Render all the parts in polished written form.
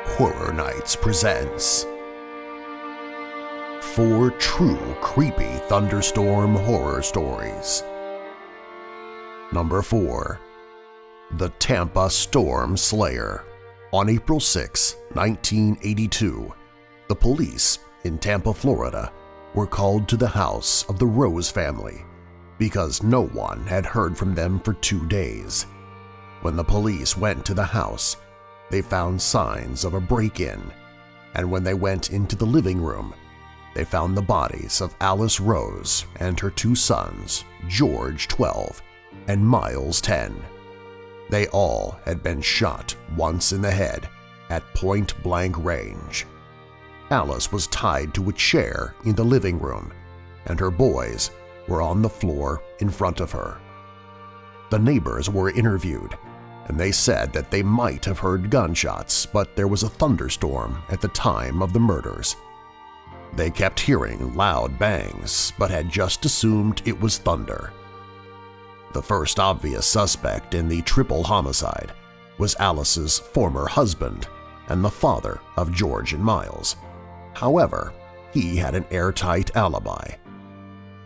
Horror Nights presents 4 true creepy thunderstorm horror stories. Number 4. The Tampa Storm Slayer. On April 6, 1982, the police in Tampa, Florida, were called to the house of the Rose family because no one had heard from them for 2 days. When the police went to the house, they found signs of a break-in, and when they went into the living room, they found the bodies of Alice Rose and her 2 sons, George, 12, and Miles, 10. They all had been shot once in the head at point-blank range. Alice was tied to a chair in the living room, and her boys were on the floor in front of her. The neighbors were interviewed, and they said that they might have heard gunshots, but there was a thunderstorm at the time of the murders. They kept hearing loud bangs, but had just assumed it was thunder. The first obvious suspect in the triple homicide was Alice's former husband and the father of George and Miles. However, he had an airtight alibi.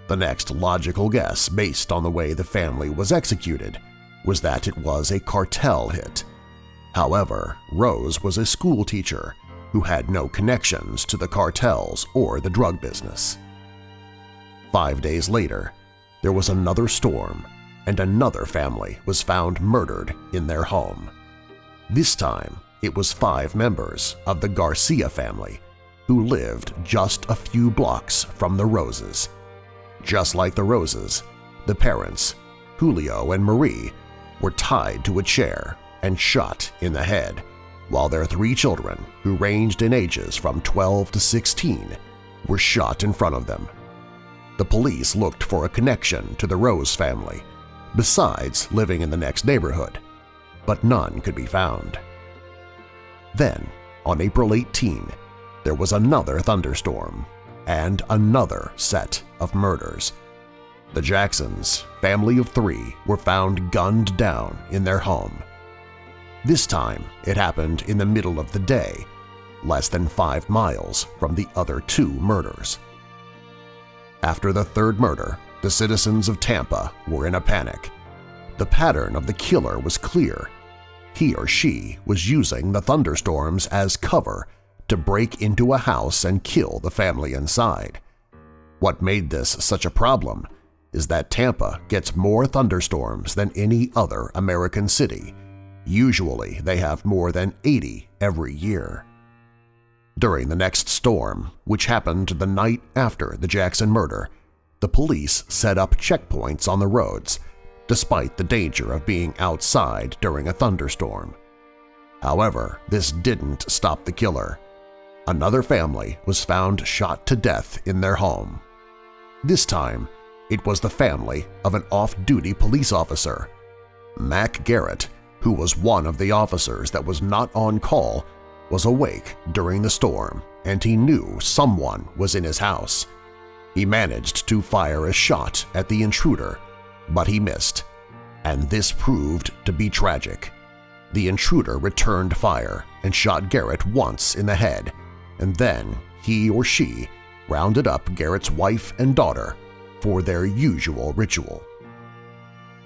The next logical guess, based on the way the family was executed, was that it was a cartel hit. However, Rose was a school teacher who had no connections to the cartels or the drug business. 5 days later, there was another storm, and another family was found murdered in their home. This time, it was 5 members of the Garcia family who lived just a few blocks from the Roses. Just like the Roses, the parents, Julio and Marie, were tied to a chair and shot in the head, while their 3 children, who ranged in ages from 12 to 16, were shot in front of them. The police looked for a connection to the Rose family, besides living in the next neighborhood, but none could be found. Then, on April 18, there was another thunderstorm and another set of murders. The Jacksons, family of 3, were found gunned down in their home. This time, it happened in the middle of the day, less than 5 miles from the other 2 murders. After the 3rd murder, the citizens of Tampa were in a panic. The pattern of the killer was clear. He or she was using the thunderstorms as cover to break into a house and kill the family inside. What made this such a problem is that Tampa gets more thunderstorms than any other American city. Usually, they have more than 80 every year. During the next storm, which happened the night after the Jackson murder, the police set up checkpoints on the roads, despite the danger of being outside during a thunderstorm. However, this didn't stop the killer. Another family was found shot to death in their home. This time, it was the family of an off-duty police officer. Mac Garrett, who was one of the officers that was not on call, was awake during the storm, and he knew someone was in his house. He managed to fire a shot at the intruder, but he missed, and this proved to be tragic. The intruder returned fire and shot Garrett once in the head, and then he or she rounded up Garrett's wife and daughter for their usual ritual.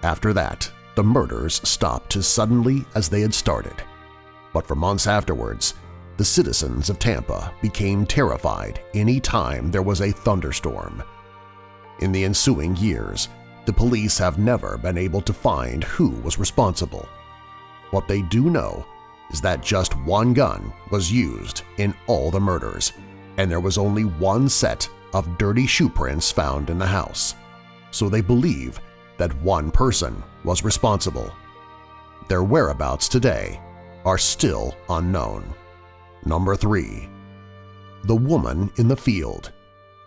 After that, the murders stopped as suddenly as they had started. But for months afterwards, the citizens of Tampa became terrified any time there was a thunderstorm. In the ensuing years, the police have never been able to find who was responsible. What they do know is that just 1 gun was used in all the murders, and there was only 1 set of dirty shoe prints found in the house, so they believe that 1 person was responsible. Their whereabouts today are still unknown. Number 3. The Woman in the Field.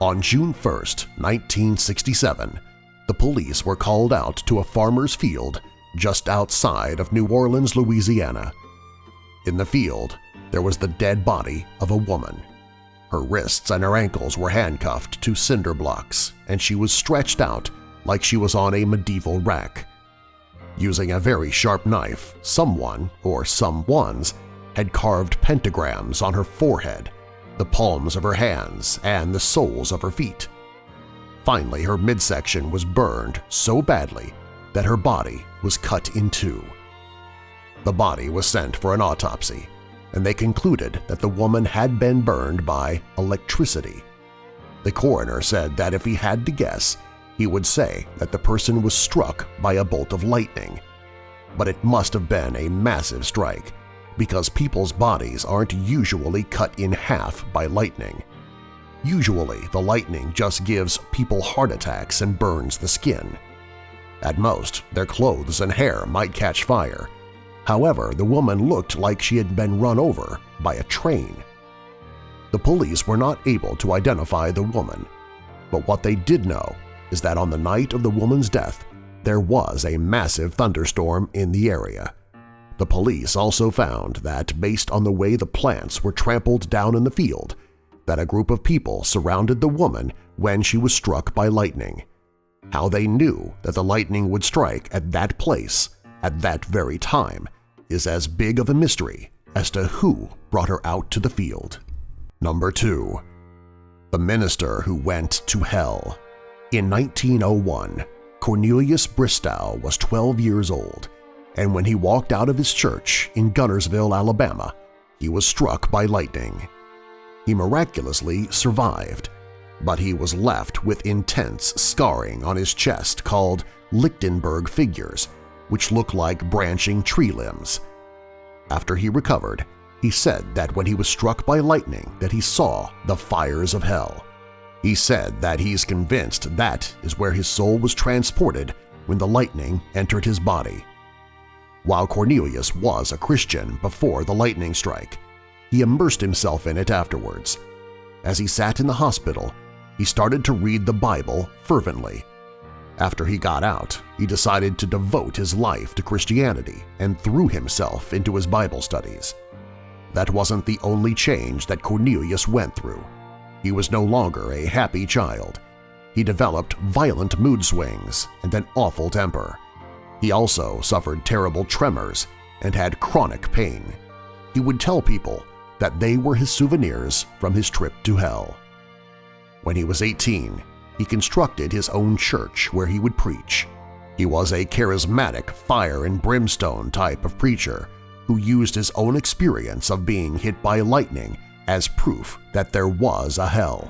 On June 1, 1967, the police were called out to a farmer's field just outside of New Orleans, Louisiana. In the field, there was the dead body of a woman. Her wrists and her ankles were handcuffed to cinder blocks, and she was stretched out like she was on a medieval rack. Using a very sharp knife, someone or someones had carved pentagrams on her forehead, the palms of her hands, and the soles of her feet. Finally, her midsection was burned so badly that her body was cut in two. The body was sent for an autopsy, and they concluded that the woman had been burned by electricity. The coroner said that if he had to guess, he would say that the person was struck by a bolt of lightning. But it must have been a massive strike, because people's bodies aren't usually cut in half by lightning. Usually, the lightning just gives people heart attacks and burns the skin. At most, their clothes and hair might catch fire. However, the woman looked like she had been run over by a train. The police were not able to identify the woman, but what they did know is that on the night of the woman's death, there was a massive thunderstorm in the area. The police also found that, based on the way the plants were trampled down in the field, that a group of people surrounded the woman when she was struck by lightning. How they knew that the lightning would strike at that place at that very time is as big of a mystery as to who brought her out to the field. Number 2. The minister who went to hell. In 1901, Cornelius Bristow was 12 years old, and when he walked out of his church in Gunnersville, Alabama, he was struck by lightning. He miraculously survived, but he was left with intense scarring on his chest called Lichtenberg figures, which look like branching tree limbs. After he recovered, he said that when he was struck by lightning that he saw the fires of hell. He said that he's convinced that is where his soul was transported when the lightning entered his body. While Cornelius was a Christian before the lightning strike, he immersed himself in it afterwards. As he sat in the hospital, he started to read the Bible fervently. After he got out, he decided to devote his life to Christianity and threw himself into his Bible studies. That wasn't the only change that Cornelius went through. He was no longer a happy child. He developed violent mood swings and an awful temper. He also suffered terrible tremors and had chronic pain. He would tell people that they were his souvenirs from his trip to hell. When he was 18, he constructed his own church where he would preach. He was a charismatic fire and brimstone type of preacher who used his own experience of being hit by lightning as proof that there was a hell.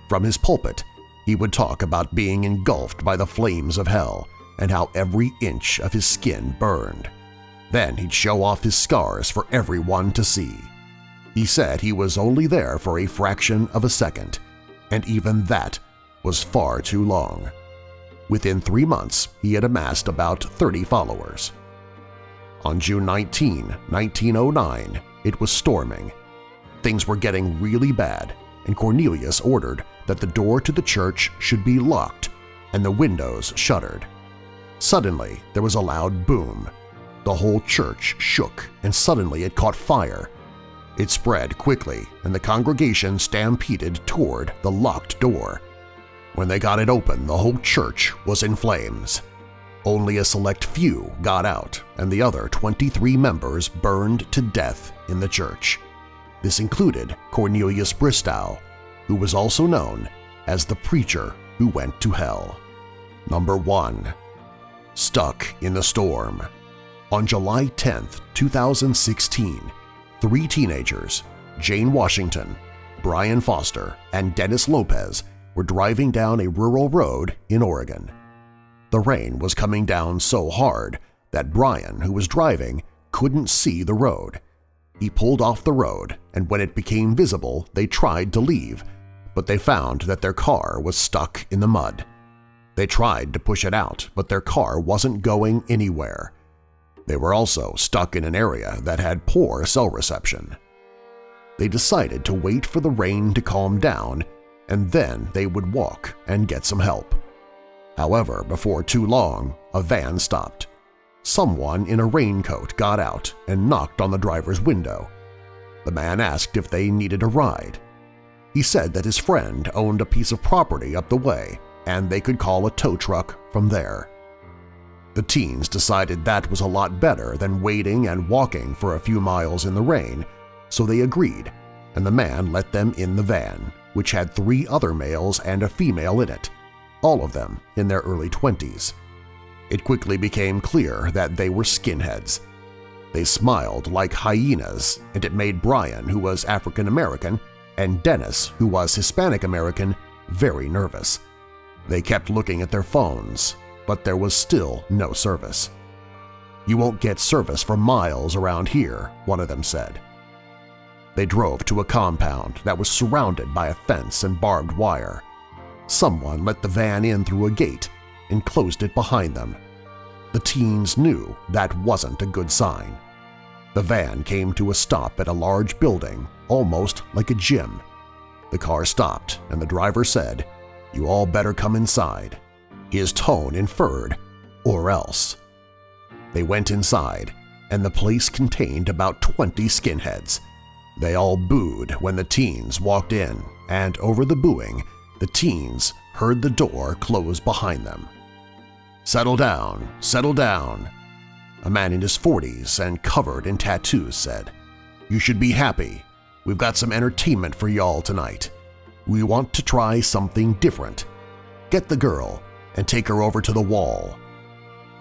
From his pulpit, he would talk about being engulfed by the flames of hell and how every inch of his skin burned. Then he'd show off his scars for everyone to see. He said he was only there for a fraction of a second, and even that was far too long. Within 3 months, he had amassed about 30 followers. On June 19, 1909, it was storming. Things were getting really bad, and Cornelius ordered that the door to the church should be locked and the windows shuttered. Suddenly, there was a loud boom. The whole church shook, and suddenly it caught fire. It spread quickly, and the congregation stampeded toward the locked door. When they got it open, the whole church was in flames. Only a select few got out, and the other 23 members burned to death in the church. This included Cornelius Bristow, who was also known as the preacher who went to hell. Number 1. Stuck in the storm. On July 10, 2016, 3 teenagers, Jane Washington, Brian Foster, and Dennis Lopez, were driving down a rural road in Oregon. The rain was coming down so hard that Brian, who was driving, couldn't see the road. He pulled off the road, and when it became visible, they tried to leave, but they found that their car was stuck in the mud. They tried to push it out, but their car wasn't going anywhere. They were also stuck in an area that had poor cell reception. They decided to wait for the rain to calm down, and then they would walk and get some help. However, before too long, a van stopped. Someone in a raincoat got out and knocked on the driver's window. The man asked if they needed a ride. He said that his friend owned a piece of property up the way and they could call a tow truck from there. The teens decided that was a lot better than waiting and walking for a few miles in the rain, so they agreed, and the man let them in the van, which had 3 other males and a female in it, all of them in their early 20s. It quickly became clear that they were skinheads. They smiled like hyenas, and it made Brian, who was African-American, and Dennis, who was Hispanic-American, very nervous. They kept looking at their phones, but there was still no service. "You won't get service for miles around here," one of them said. They drove to a compound that was surrounded by a fence and barbed wire. Someone let the van in through a gate and closed it behind them. The teens knew that wasn't a good sign. The van came to a stop at a large building, almost like a gym. The car stopped and the driver said, "You all better come inside." His tone inferred, "or else." They went inside, and the place contained about 20 skinheads. They all booed when the teens walked in, and over the booing, the teens heard the door close behind them. "Settle down, settle down," a man in his 40s and covered in tattoos said. "You should be happy. We've got some entertainment for y'all tonight. We want to try something different. Get the girl and take her over to the wall."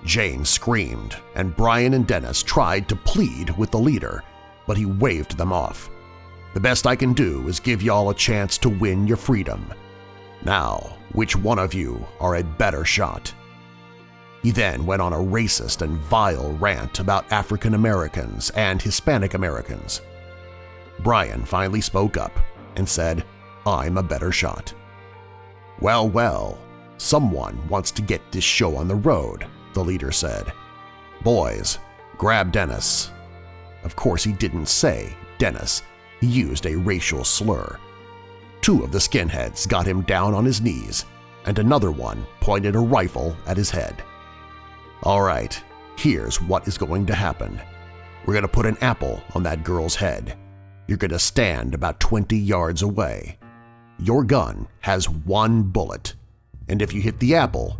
Jane screamed, and Brian and Dennis tried to plead with the leader, but he waved them off. "The best I can do is give y'all a chance to win your freedom. Now, which one of you are a better shot?" He then went on a racist and vile rant about African Americans and Hispanic Americans. Brian finally spoke up and said, "I'm a better shot." "Well, well, someone wants to get this show on the road," the leader said. "Boys, grab Dennis." Of course, he didn't say Dennis. He used a racial slur. 2 of the skinheads got him down on his knees, and another one pointed a rifle at his head. "All right, here's what is going to happen. We're going to put an apple on that girl's head. You're going to stand about 20 yards away. Your gun has 1 bullet, and if you hit the apple,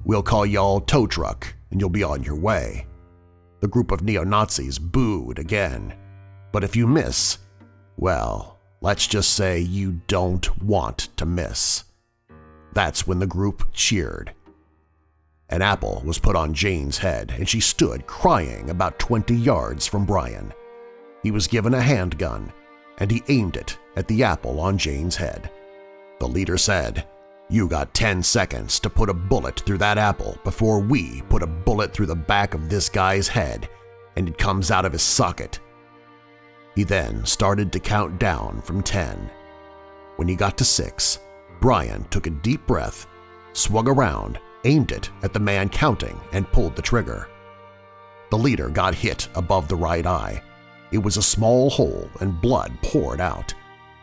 we'll call y'all tow truck and you'll be on your way." The group of neo-Nazis booed again. But if you miss, well, let's just say you don't want to miss. That's when the group cheered. An apple was put on Jane's head, and she stood crying about 20 yards from Brian. He was given a handgun, and he aimed it at the apple on Jane's head. The leader said, "You got 10 seconds to put a bullet through that apple before we put a bullet through the back of this guy's head and it comes out of his socket." He then started to count down from 10. When he got to 6, Brian took a deep breath, swung around, aimed it at the man counting, and pulled the trigger. The leader got hit above the right eye. It was a small hole and blood poured out.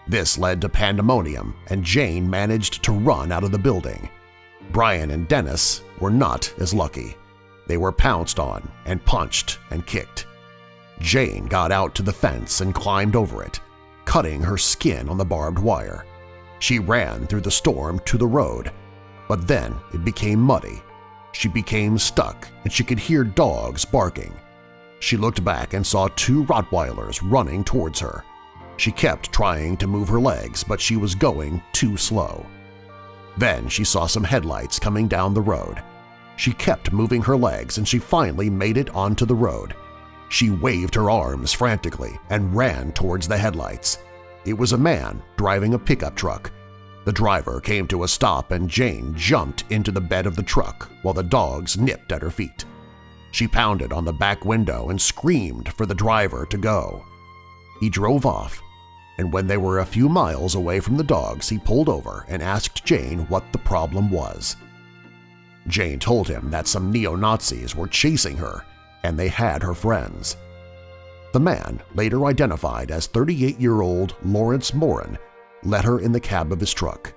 This led to pandemonium, and Jane managed to run out of the building. Brian and Dennis were not as lucky. They were pounced on and punched and kicked. Jane got out to the fence and climbed over it, cutting her skin on the barbed wire. She ran through the storm to the road, but then it became muddy. She became stuck and she could hear dogs barking. She looked back and saw 2 Rottweilers running towards her. She kept trying to move her legs, but she was going too slow. Then she saw some headlights coming down the road. She kept moving her legs and she finally made it onto the road. She waved her arms frantically and ran towards the headlights. It was a man driving a pickup truck. The driver came to a stop and Jane jumped into the bed of the truck while the dogs nipped at her feet. She pounded on the back window and screamed for the driver to go. He drove off, and when they were a few miles away from the dogs, he pulled over and asked Jane what the problem was. Jane told him that some neo-Nazis were chasing her and they had her friends. The man, later identified as 38-year-old Lawrence Morin, let her in the cab of his truck,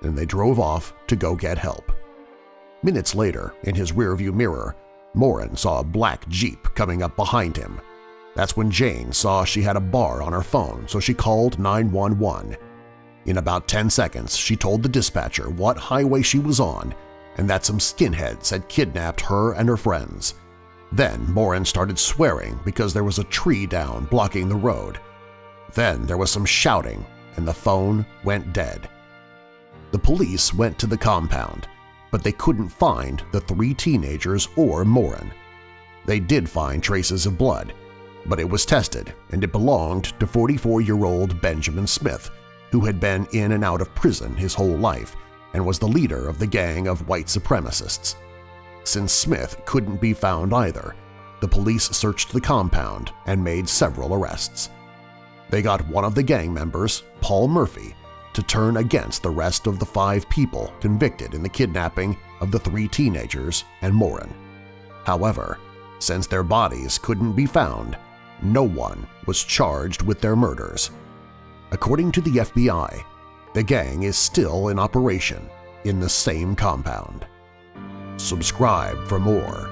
and they drove off to go get help. Minutes later, in his rearview mirror, Morin saw a black Jeep coming up behind him. That's when Jane saw she had a bar on her phone, so she called 911. In about 10 seconds, she told the dispatcher what highway she was on, and that some skinheads had kidnapped her and her friends. Then Morin started swearing because there was a tree down blocking the road. Then there was some shouting, and the phone went dead. The police went to the compound, but they couldn't find the 3 teenagers or Morin. They did find traces of blood, but it was tested and it belonged to 44-year-old Benjamin Smith, who had been in and out of prison his whole life and was the leader of the gang of white supremacists. Since Smith couldn't be found either, the police searched the compound and made several arrests. They got one of the gang members, Paul Murphy, to turn against the rest of the 5 people convicted in the kidnapping of the 3 teenagers and Morin. However, since their bodies couldn't be found, no one was charged with their murders. According to the FBI, the gang is still in operation in the same compound. Subscribe for more.